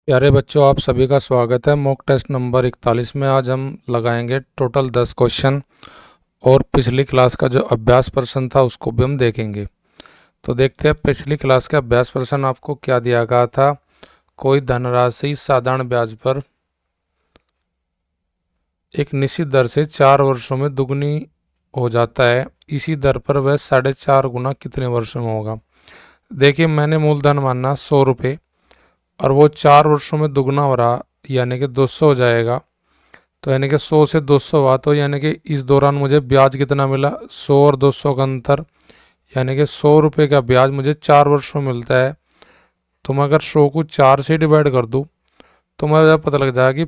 प्यारे बच्चों, आप सभी का स्वागत है मॉक टेस्ट नंबर 41 में। आज हम लगाएंगे टोटल 10 क्वेश्चन और पिछली क्लास का जो अभ्यास प्रश्न था उसको भी हम देखेंगे। तो देखते हैं पिछली क्लास का अभ्यास प्रश्न आपको क्या दिया गया था। कोई धनराशि साधारण ब्याज पर एक निश्चित दर से 4 वर्षों में दुगनी हो जाता है, इसी दर पर वह 4.5 गुना कितने वर्षों में होगा। देखिए, मैंने मूलधन माना 100 रुपये और वो 4 वर्षों में दुगना हो रहा, यानी कि 200 हो जाएगा। तो यानी कि 100 से 200 हुआ, तो यानी कि इस दौरान मुझे ब्याज कितना मिला, 100 और 200 का अंतर, यानी कि 100 रुपये का ब्याज मुझे 4 वर्षों में मिलता है। तो मैं अगर 100 को 4 से डिवाइड कर दूं तो मुझे पता लग जाएगा कि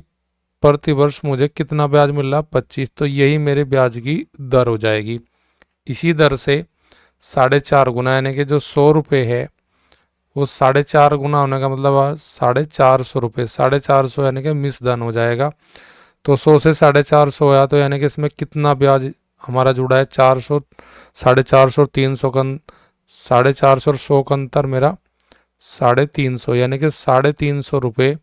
प्रति वर्ष मुझे कितना ब्याज मिल रहा, 25। तो यही मेरे ब्याज की दर हो जाएगी। इसी दर से 4.5 गुना, यानी कि जो 100 रुपये है वो 4.5 गुना होने का मतलब 450 रुपये। 450 यानी कि मिस धन हो जाएगा। तो 100 से 450 आया, तो यानी कि इसमें कितना ब्याज हमारा जुड़ा है, 400, 450 और 300 का 450 और 100 का अंतर मेरा 350, यानी कि 350 रुपये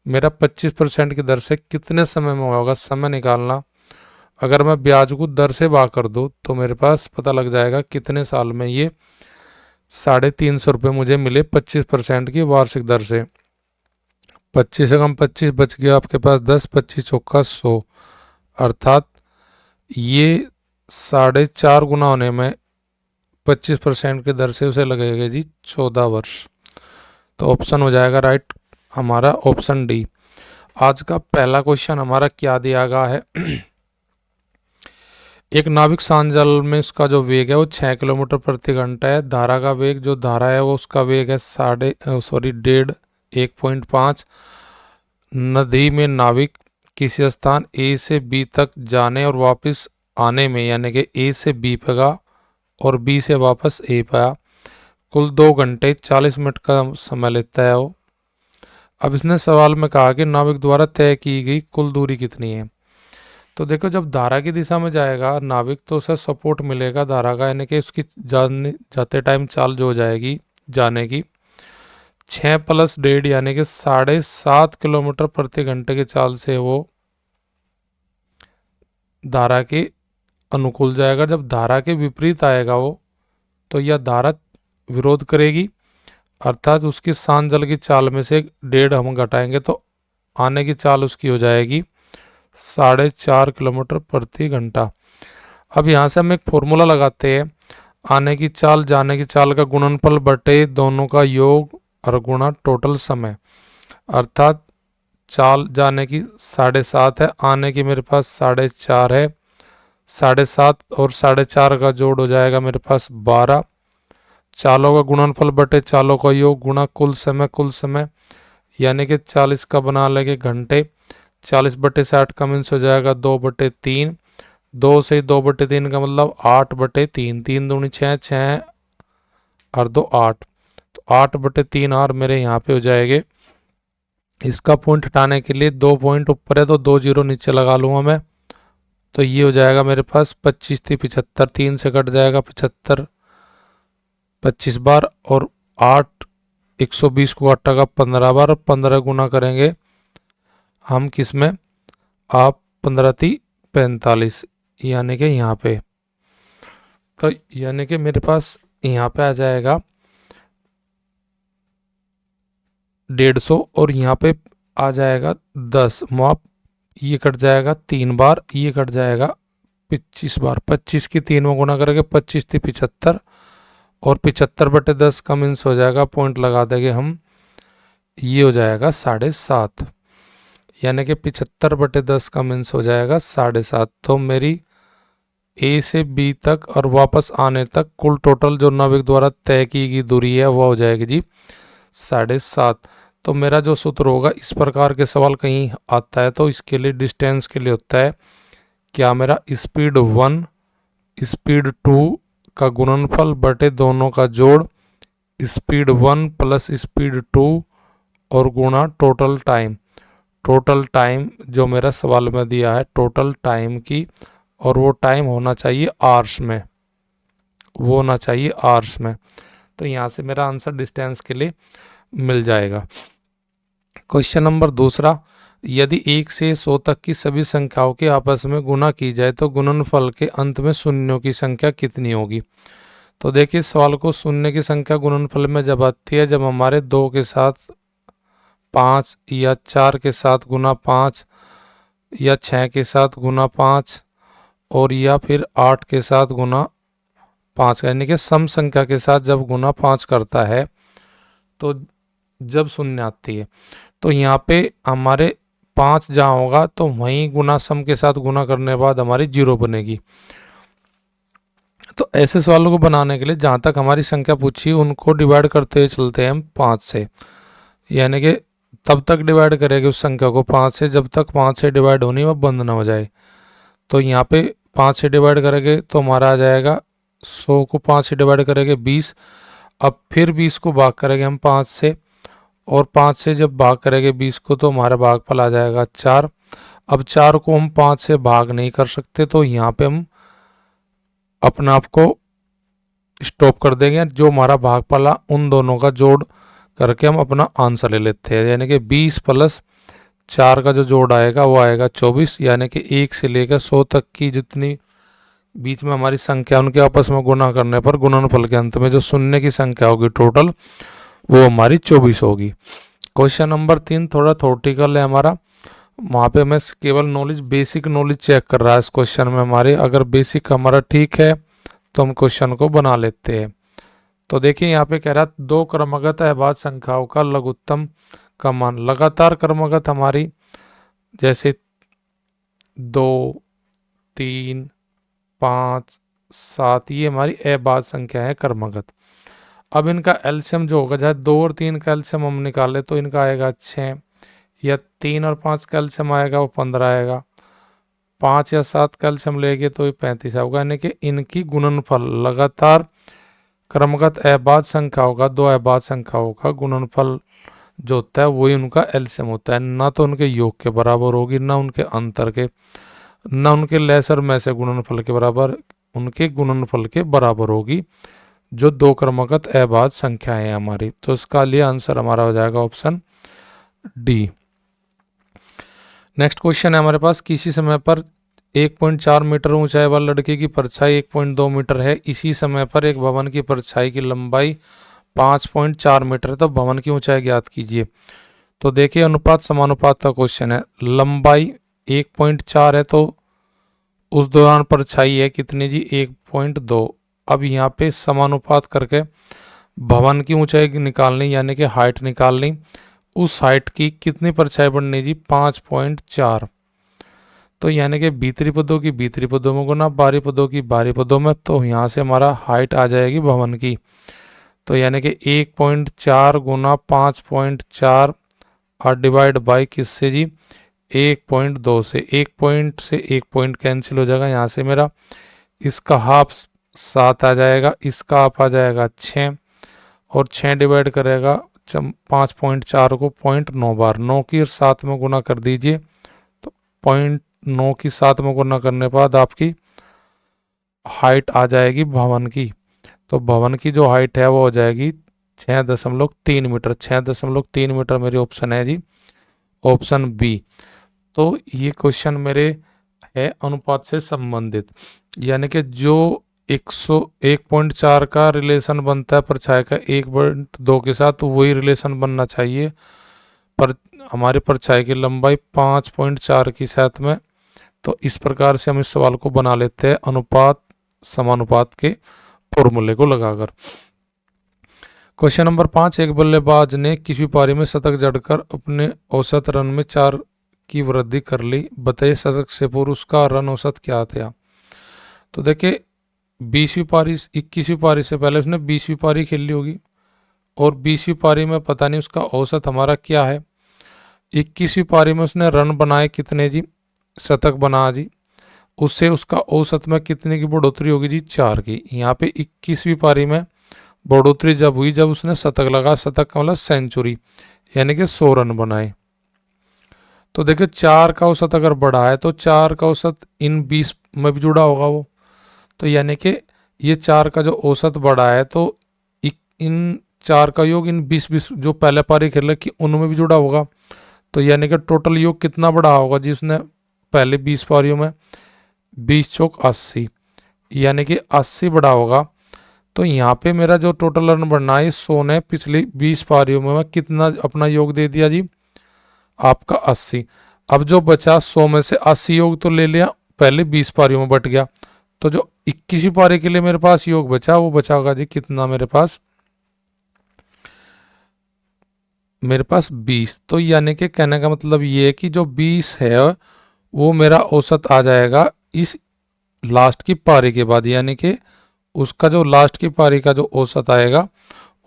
मेरा 25% की दर से कितने समय में होगा। समय निकालना, अगर मैं ब्याज को दर से भाग कर दूँ तो मेरे पास पता लग जाएगा कितने साल में ये 350 रुपये मुझे मिले 25% की वार्षिक दर से। 25 से कम 25 बच गया आपके पास 10, 25 चौका 100, अर्थात ये 4.5 गुना होने में 25% की दर से उसे लगेगा जी 14 वर्ष। तो ऑप्शन हो जाएगा राइट हमारा ऑप्शन डी। आज का पहला क्वेश्चन हमारा क्या दिया गया है। एक नाविक सांजल में उसका जो वेग है वो 6 किलोमीटर प्रति घंटा है। धारा का वेग, जो धारा है वो उसका वेग है 1.5। नदी में नाविक किसी स्थान ए से बी तक जाने और वापस आने में, यानी कि ए से बी पे गया और बी से वापस ए पे आया, कुल 2 घंटे 40 मिनट का समय लेता है वो। अब इसने सवाल में कहा कि नाविक द्वारा तय की गई कुल दूरी कितनी है। तो देखो, जब धारा की दिशा में जाएगा नाविक तो उसे सपोर्ट मिलेगा धारा का, यानी कि उसकी जाते टाइम चाल जो हो जाएगी जाने की 6+1.5 यानी कि 7.5 किलोमीटर प्रति घंटे की चाल से वो धारा के अनुकूल जाएगा। जब धारा के विपरीत आएगा वो, तो यह धारा विरोध करेगी, अर्थात उसकी शांत जल की चाल में से 1.5 हम घटाएंगे तो आने की चाल उसकी हो जाएगी 4.5 किलोमीटर प्रति घंटा। अब यहाँ से हम एक फॉर्मूला लगाते हैं, आने की चाल जाने की चाल का गुणनफल बटे दोनों का योग और गुणा टोटल समय, अर्थात चाल जाने की 7.5 है, आने की मेरे पास 4.5 है। 7.5 और 4.5 का जोड़ हो जाएगा मेरे पास 12। चालों का गुणनफल बटे चालों का योग गुणा कुल समय, यानी कि 40 का बना लेंगे घंटे। 40/60 का मीन्स हो जाएगा 2/3। 2 से 2/3 का मतलब 8/3। 3 दूनी 6, 6 और 2 8, तो 8/3 और मेरे यहाँ पे हो जाएंगे। इसका पॉइंट हटाने के लिए 2 पॉइंट ऊपर है तो 2 जीरो नीचे लगा लूंगा मैं। तो ये हो जाएगा मेरे पास 25 थी 75, 3 से कट जाएगा 75 25 बार, और 8 120 को 8 का 15 बार, 15 गुना करेंगे हम किस में, आप 15 थी 45, यानी कि यहाँ पे। तो यानी कि मेरे पास यहाँ पे आ जाएगा 150 और यहाँ पे आ जाएगा 10 माप, ये कट जाएगा 3 बार, ये कट जाएगा 25 बार। 25 की 3 में गुना करेंगे, 25 थी 75 और 75/10 का मीन्स हो जाएगा, पॉइंट लगा देंगे हम, ये हो जाएगा 7.5, यानी कि 75/10 का मीन्स हो जाएगा 7.5। तो मेरी ए से बी तक और वापस आने तक कुल टोटल जो नाविक द्वारा तय की गई दूरी है वह हो जाएगी जी 7.5। तो मेरा जो सूत्र होगा, इस प्रकार के सवाल कहीं आता है तो इसके लिए डिस्टेंस के लिए होता है क्या, मेरा स्पीड 1 स्पीड 2 का गुणनफल बटे दोनों का जोड़, स्पीड 1 प्लस स्पीड 2 और गुणा टोटल टाइम। टोटल टाइम जो मेरा सवाल में दिया है टोटल टाइम की, और वो टाइम होना चाहिए आवर्स में, वो होना चाहिए आवर्स में। तो यहाँ से मेरा आंसर डिस्टेंस के लिए मिल जाएगा। क्वेश्चन नंबर दूसरा, यदि 1 से 100 तक की सभी संख्याओं के आपस में गुना की जाए तो गुणनफल के अंत में शून्यों की संख्या कितनी होगी। तो देखिए सवाल को, शून्य की संख्या गुणनफल में जब आती है जब हमारे 2 के साथ 5 या 4 के साथ गुना 5 या 6 के साथ गुना 5 और या फिर 8 के साथ गुना 5, यानी कि सम संख्या के साथ जब गुना 5 करता है तो जब शून्य आती है। तो यहाँ पे हमारे 5 जहाँ होगा तो वहीं गुना सम के साथ गुना करने के बाद हमारी 0 बनेगी। तो ऐसे सवालों को बनाने के लिए जहाँ तक हमारी संख्या पूछी उनको डिवाइड करते हुए चलते हैं हम 5 से, यानी कि तब तक डिवाइड करेंगे उस संख्या को 5 से जब तक 5 से डिवाइड होनी वह बंद ना हो जाए। तो यहाँ पे 5 से डिवाइड करेंगे तो हमारा आ जाएगा 100 को 5 से डिवाइड करेंगे 20। अब फिर 20 को भाग करेंगे हम 5 से, और 5 से जब भाग करेंगे 20 को तो हमारा भागफल आ जाएगा 4। अब 4 को हम 5 से भाग नहीं कर सकते तो यहाँ पे हम अपने आप को स्टॉप कर देंगे। जो हमारा भागफल है उन दोनों का जोड़ करके हम अपना आंसर ले लेते हैं, यानी कि 20 प्लस 4 का जो जोड़ आएगा वो आएगा 24, यानी कि 1 से लेकर 100 तक की जितनी बीच में हमारी संख्या उनके आपस में गुना करने पर गुणनफल के अंत में जो शून्य की संख्या होगी टोटल वो हमारी 24 होगी। क्वेश्चन नंबर 3 थोड़ा थ्योरेटिकल है हमारा, वहाँ पे मैं केवल नॉलेज, बेसिक नॉलेज चेक कर रहा है इस क्वेश्चन में हमारे। अगर बेसिक हमारा ठीक है तो हम क्वेश्चन को बना लेते हैं। तो देखिए यहाँ पे कह रहा है 2 क्रमगत अभाज्य संख्याओं का लघुत्तम का मान। लगातार क्रमगत हमारी जैसे 2, 3, 5, 7 ये हमारी अभाज्य संख्या है क्रमगत। अब इनका एलसीएम जो होगा, चाहे 2 और 3 का एलसीएम हम निकाले तो इनका आएगा 6, या 3 और 5 का एलसीएम आएगा वो 15 आएगा, 5 या 7 का एलसीएम लेंगे तो ये 35 होगा। यानी कि इनकी गुणनफल लगातार क्रमगत अभाज्य संख्याओं का, 2 अभाज्य संख्याओं का गुणनफल जो होता है वही उनका एलसीएम होता है। ना तो उनके योग के बराबर होगी, ना उनके अंतर के, ना उनके लेसर में से गुणनफल के बराबर, उनके गुणनफल के बराबर होगी जो 2 क्रमगत अभाज्य संख्या है हमारी। तो इसका लिए आंसर हमारा हो जाएगा ऑप्शन डी। नेक्स्ट क्वेश्चन है हमारे पास, किसी समय पर 1.4 मीटर ऊंचाई वाले लड़के की परछाई 1.2 मीटर है, इसी समय पर एक भवन की परछाई की लंबाई 5.4 मीटर है, तो भवन की ऊंचाई ज्ञात कीजिए। तो देखिए अनुपात समानुपात का क्वेश्चन है, लंबाई 1.4 है तो उस दौरान परछाई है कितनी जी 1.2। अब यहाँ पे समानुपात करके भवन की ऊंचाई निकालनी, यानी कि हाइट निकालनी, उस हाइट की कितनी परछाई बढ़नी जी 5.4। तो यानी कि भीतरी पदों की भीतरी पदों में गुना बाहरी पदों की बाहरी पदों में, तो यहाँ से हमारा हाइट आ जाएगी भवन की। तो यानी कि 1.4 गुना 5.4 और डिवाइड बाई किससे जी 1.2 से। 1 पॉइंट से 1 पॉइंट कैंसिल हो जाएगा, यहाँ से मेरा इसका हाफ 7 आ जाएगा, इसका हाफ आ जाएगा 6, और 6 डिवाइड करेगा 5.4 को 0.9 बार, 9 की 7 में गुना कर दीजिए तो 0.9 की 7 में गुना करने के बाद आपकी हाइट आ जाएगी भवन की। तो भवन की जो हाइट है वो हो जाएगी 6.3 मीटर। 6.3 मीटर मेरी ऑप्शन है जी ऑप्शन बी। तो ये क्वेश्चन मेरे है अनुपात से संबंधित, यानी कि जो 1.4 का रिलेशन बनता है परछाई का 1.2 के साथ, तो वही रिलेशन बनना चाहिए पर हमारी परछाई की लंबाई 5.4 की साथ में। तो इस प्रकार से हम इस सवाल को बना लेते हैं अनुपात समानुपात के फॉर्मूले को लगाकर। क्वेश्चन नंबर 5, एक बल्लेबाज ने किसी पारी में शतक जड़कर अपने औसत रन में 4 की वृद्धि कर ली, बताइए शतक से पूर्व उसका रन औसत क्या था। तो देखिए 20वीं पारी 21वीं पारी से पहले उसने 20वीं पारी खेली होगी, और 20वीं पारी में पता नहीं उसका औसत हमारा क्या है। 21वीं पारी में उसने रन बनाए कितने जी, शतक बना जी, उससे उसका औसत में कितने की बढ़ोतरी होगी जी 4 की। यहाँ पे 21वीं पारी में बढ़ोतरी जब हुई जब उसने शतक लगा, शतक का मतलब सेंचुरी, यानी कि 100 रन बनाए। तो देखिए 4 का औसत अगर बढ़ा है तो 4 का औसत इन 20 में भी जुड़ा होगा वो, तो यानी कि ये 4 का जो औसत बढ़ा है तो इन 4 का योग इन 20-20 जो पहले पारी खेले कि उनमें भी जुड़ा होगा। तो यानी कि टोटल योग कितना बड़ा होगा जी उसने पहले 20 पारियों में, 20 चौक 80, यानी कि 80 बड़ा होगा। तो यहाँ पे मेरा जो टोटल रन बनना है 100 ने पिछली 20 पारियों में मैं कितना अपना योग दे दिया जी, आपका 80। अब जो बचा 100 में से 80 योग तो ले लिया, पहले 20 पारियों में बट गया। तो जो 21वीं पारी के लिए मेरे पास योग बचा वो बचा होगा जी कितना मेरे पास 20। तो यानी कि कहने का मतलब ये है कि जो 20 है वो मेरा औसत आ जाएगा इस लास्ट की पारी के बाद, यानी कि उसका जो लास्ट की पारी का जो औसत आएगा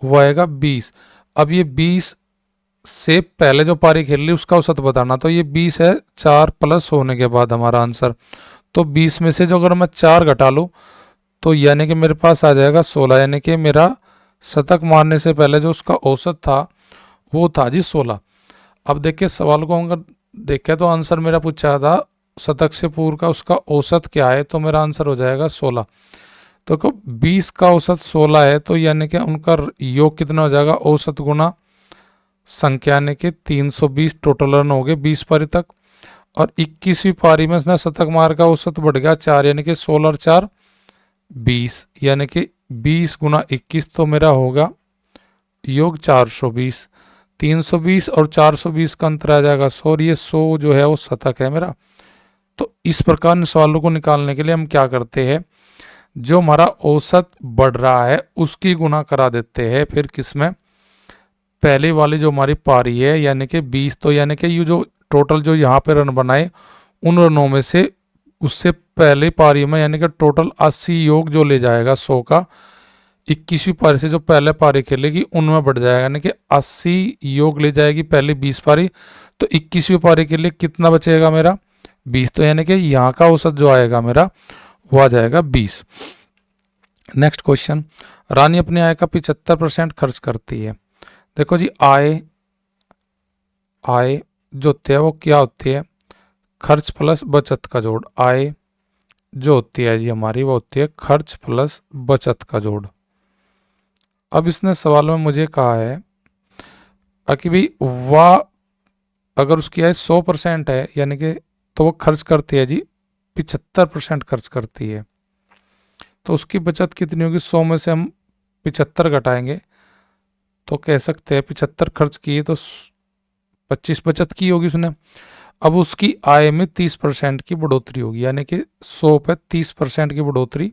वो आएगा 20। अब ये 20 से पहले जो पारी खेल ली उसका औसत बताना, तो ये 20 है 4 प्लस होने के बाद हमारा आंसर। तो 20 में से जो अगर मैं 4 घटा लूँ तो यानी कि मेरे पास आ जाएगा 16, यानी कि मेरा शतक मारने से पहले जो उसका औसत था वो था जी 16। अब देखिए सवाल को अगर देखें तो आंसर मेरा पूछा था शतक से पूर्व का उसका औसत क्या है, तो मेरा आंसर हो जाएगा 16। तो 20 का औसत 16 है, तो यानी कि उनका योग कितना हो जाएगा औसत गुना संख्या, यानी कि 320 टोटल रन हो गए 20 पारी तक। और 21वीं पारी में उसने शतक मार का औसत बढ़ गया 4, यानी कि 16 और 4 20, यानी कि 20 गुना 21, तो मेरा होगा योग 420। 320 और 420 का अंतर आ जाएगा 100, और ये 100 जो है वो शतक है मेरा। तो इस प्रकार इन सवालों को निकालने के लिए हम क्या करते हैं, जो हमारा औसत बढ़ रहा है उसकी गुना करा देते हैं फिर किसमें, पहले वाली जो हमारी पारी है यानी कि 20। तो यानी कि ये जो टोटल जो यहाँ पे रन बनाए उन रनों में से उससे पहले पारी में यानी कि टोटल 80 योग जो ले जाएगा 100 का, 21वीं पारी से जो पहले पारी खेलेगी उनमें बढ़ जाएगा, यानी कि 80 योग ले जाएगी पहले 20 पारी। तो 21वीं पारी के लिए कितना बचेगा मेरा 20, तो यानी कि यहाँ का औसत जो आएगा मेरा वो आ जाएगा 20। नेक्स्ट क्वेश्चन, रानी अपनी आय का 75% खर्च करती है। देखो जी आय जो होती है वो क्या होती है, खर्च प्लस बचत का जोड़। आय जो होती है जी हमारी वो होती है खर्च प्लस बचत का जोड़। अब इसने सवाल में मुझे कहा है कि भाई वह अगर उसकी आय 100% है यानी कि तो वो खर्च करती है जी 75% खर्च करती है, तो उसकी बचत कितनी होगी, 100 में से हम 75 घटाएंगे तो कह सकते हैं 75 खर्च किए तो 25 बचत की होगी उसने। अब उसकी आय में 30% की बढ़ोतरी होगी, यानी कि 100 पे 30% की बढ़ोतरी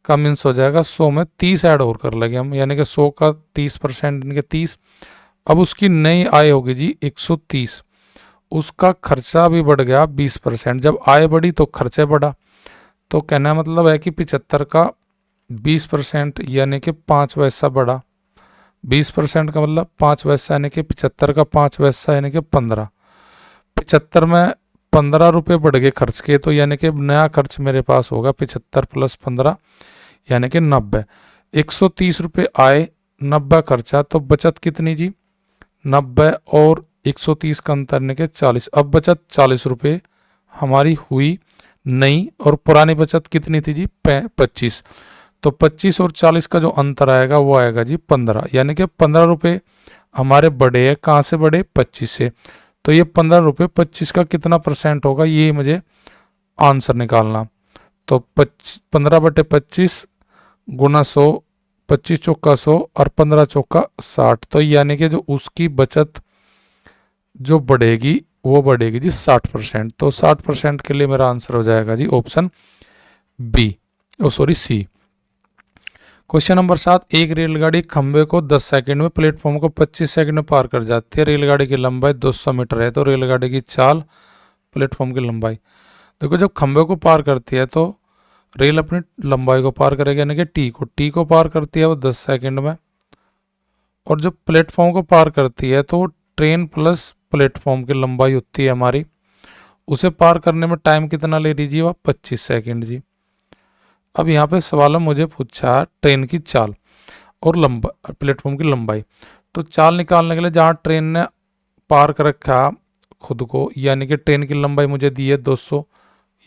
का मीन्स हो जाएगा 100 में 30 ऐड और कर लगे हम, यानी कि 100 का 30% यानी कि 30। अब उसकी नई आय होगी जी 130, उसका खर्चा भी बढ़ गया 20%। जब आय बढ़ी तो खर्चा बढ़ा, तो कहना मतलब है कि 75 का 20% यानी कि 5 पैसा बढ़ा। 20% का मतलब 5 पैसा यानी कि 75 का 5 पैसा यानी कि 15। 75 में 15 रुपये बढ़ गए खर्च के, तो यानी कि नया खर्च मेरे पास होगा 75 प्लस 15 यानी कि 90। 130 रुपये आए 90 खर्चा, तो बचत कितनी जी 90 और 130 का अंतर यानी कि 40। अब बचत 40 रुपये हमारी हुई नई, और पुरानी बचत कितनी थी जी 25। तो 25 और 40 का जो अंतर आएगा वो आएगा जी 15, यानी कि 15 रुपये हमारे बढ़े हैं, कहाँ से बढ़े 25 से। तो ये 15 रुपये 25 का कितना परसेंट होगा ये मुझे आंसर निकालना। तो 15/25 गुना 100, 25 चौका 100 और 15 चौका 60, तो यानी कि जो उसकी बचत जो बढ़ेगी वो बढ़ेगी जी 60%। तो 60% के लिए मेरा आंसर हो जाएगा जी ऑप्शन बी, सी। क्वेश्चन नंबर 7, एक रेलगाड़ी खंबे को 10 सेकंड में प्लेटफॉर्म को 25 सेकंड में पार कर जाती है। रेलगाड़ी की लंबाई 200 मीटर है, तो रेलगाड़ी की चाल प्लेटफॉर्म की लंबाई। देखो जब खंबे को पार करती है तो रेल अपनी लंबाई को पार करेगी, यानी कि टी को पार करती है वो 10 सेकंड में। और जब प्लेटफॉर्म को पार करती है तो ट्रेन प्लस प्लेटफॉर्म की लंबाई होती है हमारी, उसे पार करने में टाइम कितना ले लीजिए वह 25 सेकंड जी। अब यहाँ पे सवाल है मुझे पूछा ट्रेन की चाल और लंबा प्लेटफॉर्म की लंबाई। तो चाल निकालने के लिए जहाँ ट्रेन ने पार कर रखा खुद को, यानी कि ट्रेन की लंबाई मुझे दी है 200,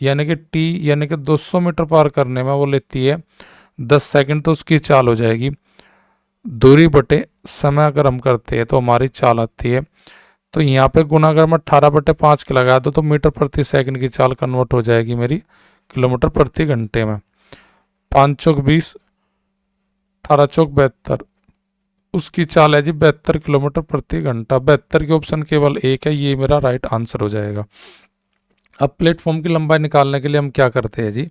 यानी कि टी यानी कि 200 मीटर पार करने में वो लेती है 10 सेकंड, तो उसकी चाल हो जाएगी दूरी बटे समय अगर हम करते हैं तो हमारी चाल आती है, तो यहाँ पे गुना अगर मैं 18/5 के लगा दूँ तो मीटर प्रति सेकंड की चाल कन्वर्ट हो जाएगी मेरी किलोमीटर प्रति घंटे में। 5 चौक 20, 18 चौक 72, उसकी चाल है जी 72 किलोमीटर प्रति घंटा। 72 के ऑप्शन केवल एक है, ये मेरा राइट आंसर हो जाएगा। अब प्लेटफॉर्म की लंबाई निकालने के लिए हम क्या करते हैं जी,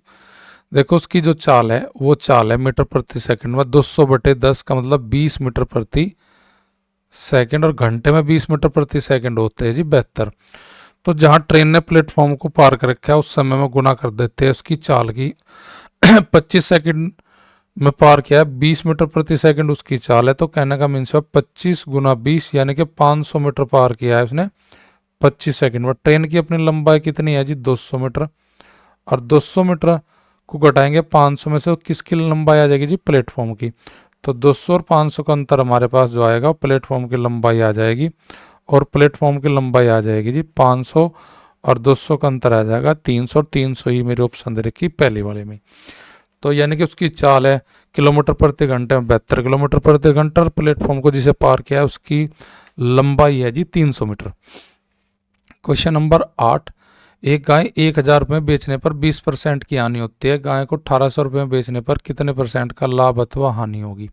देखो उसकी जो चाल है वो चाल है मीटर प्रति सेकंड में 200/10 का मतलब 20 मीटर प्रति सेकंड, और घंटे में 20 मीटर प्रति सेकंड होते हैं जी 72। तो जहां ट्रेन ने प्लेटफॉर्म को पार कर रखा है उस समय में गुना कर देते हैं उसकी चाल की 25 सेकंड में पार किया है, 20 मीटर प्रति सेकंड उसकी चाल है, तो कहने का मीन्स है 25 गुना 20 यानी कि 500 मीटर पार किया है उसने 25 सेकंड में। ट्रेन की अपनी लंबाई कितनी है जी 200 मीटर, और 200 मीटर को घटाएंगे 500 में से, किसकी लंबाई आ जाएगी जी प्लेटफॉर्म की। तो 200 और 500 का अंतर हमारे पास जो आएगा प्लेटफॉर्म की लंबाई आ जाएगी, और प्लेटफॉर्म की लंबाई आ जाएगी जी 500 और 200 का अंतर आ जाएगा 300, और 300 ही मेरी ऑप्शन दे रखी पहली वाले में। तो यानी कि उसकी चाल है किलोमीटर प्रति घंटे में 72 किलोमीटर प्रति घंटा, और प्लेटफॉर्म को जिसे पार किया है उसकी लंबाई है जी 300 मीटर। क्वेश्चन नंबर 8, एक गाय 1000 रुपये में बेचने पर 20% की हानि होती है, गाय को 1800 रुपये में बेचने पर कितने % का लाभ अथवा हानि होगी।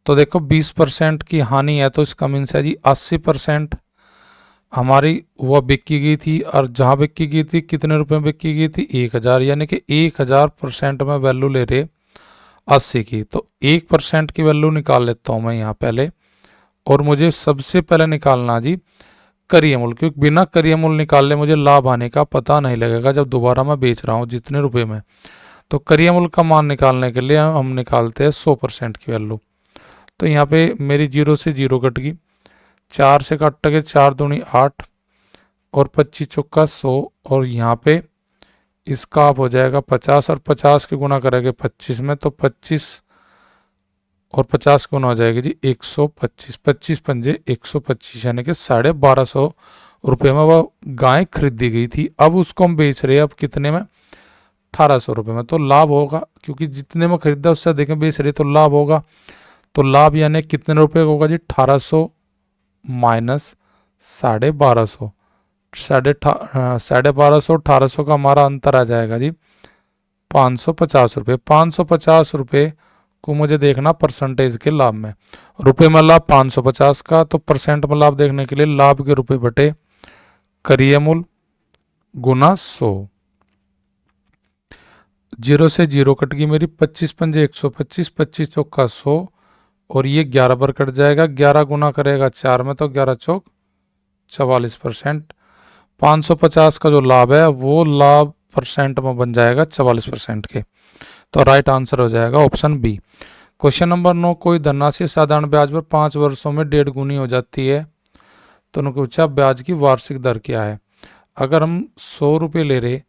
तो देखो 20% की हानि है तो इसका मीन्स है जी 80% हमारी वह बिकी गई थी, और जहाँ बिकी गई थी कितने रुपए में बिकी गई थी 1000, यानी कि 1000% में वैल्यू ले रहे 80 की। तो 1% की वैल्यू निकाल लेता हूँ मैं यहाँ पहले, और मुझे सबसे पहले निकालना जी करिए मूल, क्योंकि बिना करिए मूल निकालने मुझे लाभ आने का पता नहीं लगेगा जब दोबारा मैं बेच रहा हूँ जितने रुपए में। तो करिए मूल का मान निकालने के लिए हम निकालते हैं 100% की वैल्यू। तो यहाँ पे मेरी 0 से 0 कट गई, 4 से कट के 4 दूनी 8, और 25 चौका 100, और यहाँ पे इसका आप हो जाएगा 50, और 50 के गुना करेंगे 25 में तो 25 और 50 गुना हो जाएगी जी 125, 25 पंजे 125, यानी कि 1250 रुपये में वह गाय खरीदी गई थी। अब उसको हम बेच रहे हैं अब कितने में 1800 रुपये में, तो लाभ होगा क्योंकि जितने में खरीदा उससे देखें बेच रहे तो लाभ होगा। तो लाभ यानी कितने रुपये का होगा जी 1800 माइनस 1250, 1250 1800 का हमारा अंतर आ जाएगा जी 550 रुपये। 550 रुपये को मुझे देखना परसेंटेज के लाभ में, रुपए में लाभ 550 का, तो परसेंट में लाभ देखने के लिए लाभ के रुपए बटे करिए मूल गुना 100। 0 से 0 कट गई मेरी, 25 पंजे 125, 25 चौका 100, और ये 11 पर कट जाएगा, 11 गुना करेगा 4 में तो 11 चौक 44%। 550 का जो लाभ है वो लाभ परसेंट में बन जाएगा 44% के, तो राइट आंसर हो जाएगा ऑप्शन बी। क्वेश्चन नंबर 9, कोई धनराशि साधारण ब्याज पर 5 वर्षों में 1.5 गुनी हो जाती है, तो उन्होंने पूछा ब्याज की वार्षिक दर क्या है। अगर हम 100 रुपये ले रहे,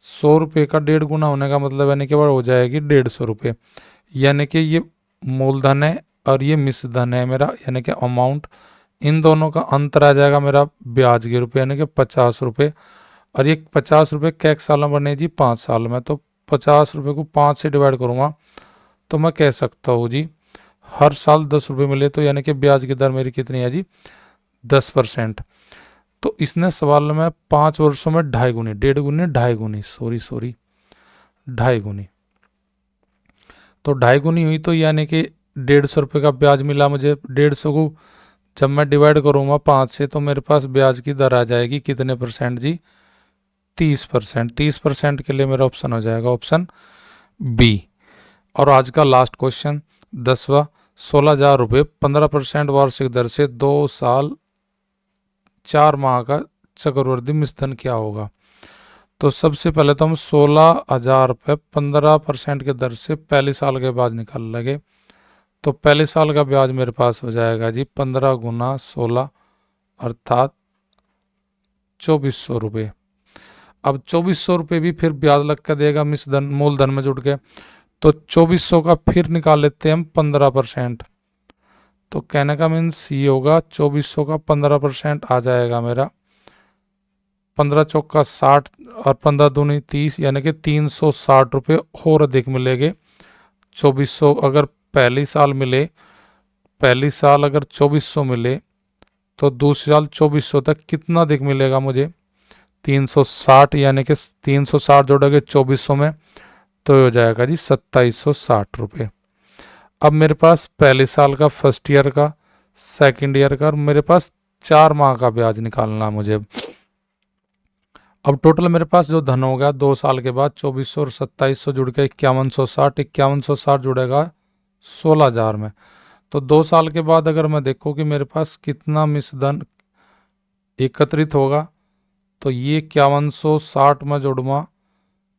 100 रुपये का 1.5 गुना होने का मतलब यानी कि हो जाएगी 150 रुपये, यानी कि ये मूलधन है और ये मिश्रधन है मेरा, यानी कि अमाउंट, इन दोनों का अंतर आ जाएगा मेरा ब्याज के रुपये यानी कि 50 रुपये, और ये 50 रुपये कैक साल में बने जी 5 साल में, तो 50 रुपये को 5 से डिवाइड करूँगा तो मैं कह सकता हूँ जी हर साल 10 रुपये मिले, तो यानी कि ब्याज की दर मेरी कितनी है जी 10%। तो इसने सवाल में 5 वर्षों में 2.5 गुनी, 1.5 गुनी 2.5 गुनी, सॉरी 2.5 गुनी, तो 2.5 गुनी हुई, तो यानी कि 150 रुपये का ब्याज मिला मुझे। 150 को जब मैं डिवाइड करूँगा 5 से तो मेरे पास ब्याज की दर आ जाएगी कितने % जी 30%। 30% के लिए मेरा ऑप्शन हो जाएगा ऑप्शन बी। और आज का लास्ट क्वेश्चन 10वां, 16,000 रुपये 15% वार्षिक दर से 2 साल 4 माह का चक्रवृद्धि मिश्रधन क्या होगा। तो सबसे पहले तो हम 16,000 रुपये 15% के दर से पहले साल के बाद निकाल लेंगे, तो पहले साल का ब्याज मेरे पास हो जाएगा जी 15 गुना 16 अर्थात 2400 रुपये। अब 2400 रुपये भी फिर ब्याज लग कर देगा मिश्रधन मूलधन में जुड़ के, तो 2400 का फिर निकाल लेते हैं हम 15%, तो कहने का मीन्स ये होगा 2400 का 15% आ जाएगा मेरा 15 चौका 60 और 15 दूनी 30, यानी कि 360 रुपये और अधिक मिलेंगे। 2400 अगर पहले साल मिले पहली साल अगर 2400 मिले तो दूसरी साल 2400 तक कितना अधिक मिलेगा मुझे? 360, यानी कि 360 जोड़ोगे 2400 में तो ये हो जाएगा जी 2760 रुपये। अब मेरे पास पहले साल का, फर्स्ट ईयर का, सेकंड ईयर का, और मेरे पास 4 माह का ब्याज निकालना है मुझे। अब टोटल मेरे पास जो धन हो गया 2 साल के बाद 2400 और 2700 जुड़ के 5160, 5160 जुड़ेगा 16,000 में। तो 2 साल के बाद अगर मैं देखूँ कि मेरे पास कितना मिश्रधन एकत्रित होगा, तो ये 5160 में जोड़ूंगा,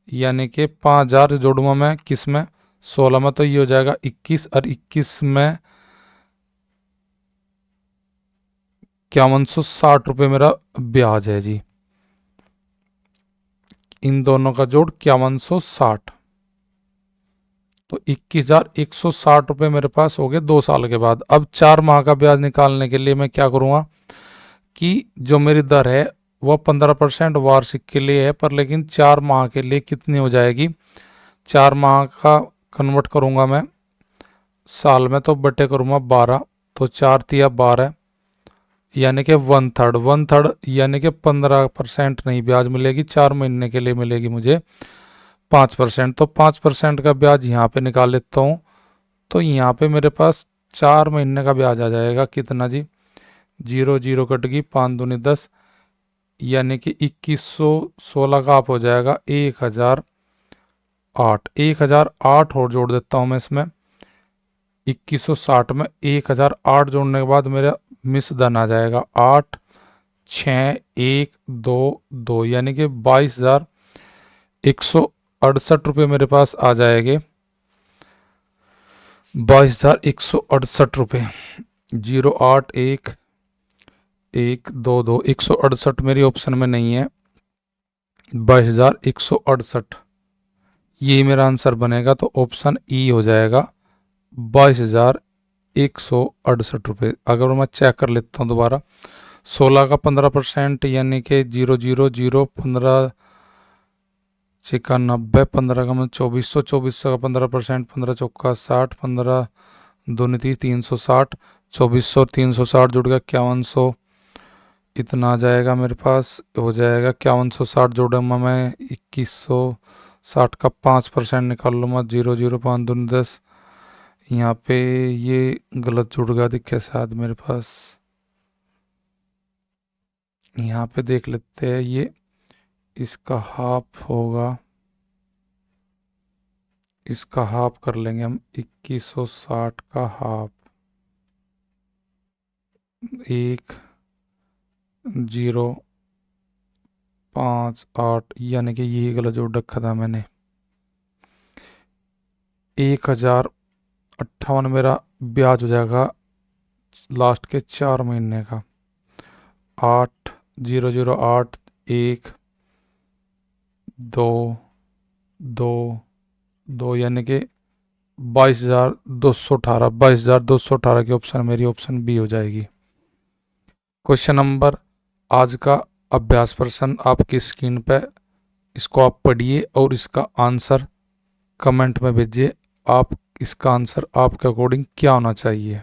यानी कि 5000 जोड़ूंगा मैं किस में? 16 में, तो ये हो जाएगा 21, और 21 में 5160 रुपये मेरा ब्याज है जी। इन दोनों का जोड़ 5160, तो 21,160 रुपये मेरे पास हो गए 2 साल के बाद। अब 4 माह का ब्याज निकालने के लिए मैं क्या करूँगा कि जो मेरी दर है वह 15% वार्षिक के लिए है, पर लेकिन 4 माह के लिए कितनी हो जाएगी? 4 माह का कन्वर्ट करूँगा मैं साल में, तो बटे करूँगा 12, तो 4 तिया 12, यानी कि 1/3 यानी कि 15% नहीं ब्याज मिलेगी, 4 महीने के लिए मिलेगी मुझे 5%। तो 5% का ब्याज यहाँ पे निकाल लेता हूँ, तो यहाँ पे मेरे पास 4 महीने का ब्याज आ जाएगा कितना जी? 0 0 कट गई, 5 दूनी 10, यानी कि 2116 का आप हो जाएगा 1008। 1008 और जोड़ देता हूँ मैं इसमें, 2160 में 1008 जोड़ने के बाद मेरा मिस धन आ जाएगा 8 6 1 2 2, यानी कि 22,168 रुपये मेरे पास आ जाएंगे। 22,168 रुपये। 081 122 168 मेरी ऑप्शन में नहीं है, 22,168 यही मेरा आंसर बनेगा, तो ऑप्शन ई हो जाएगा 22,168 रुपये। अगर मैं चेक कर लेता हूँ दोबारा, 16 का 15% यानी कि 000 15 छिका 90, 15 का 2400, 2400 का 15%, 15 चौका 60, 15 दूनी 30, 360, 2400 360 जुड़ गया 5100, इतना आ जाएगा मेरे पास, हो जाएगा 5160 जोड़ूंगा मैं 2160 का 5% निकाल लूँगा, 0 5 दूनी 10, यहाँ पे ये गलत जुड़ गया दिखे शायद मेरे पास, यहाँ पे देख लेते हैं, ये इसका हाफ होगा, इसका हाफ कर लेंगे हम, 2160 का हाफ 1058, यानी कि यही गलत जोड़ रखा था मैंने। 1058 मेरा ब्याज हो जाएगा लास्ट के 4 महीने का, 8,008 1 2 2 2, यानी कि 22,218, 22,218 की ऑप्शन मेरी ऑप्शन बी हो जाएगी। क्वेश्चन नंबर आज का अभ्यास प्रश्न आपकी स्क्रीन पे, इसको आप पढ़िए और इसका आंसर कमेंट में भेजिए। आप इसका आंसर आपके अकॉर्डिंग क्या होना चाहिए।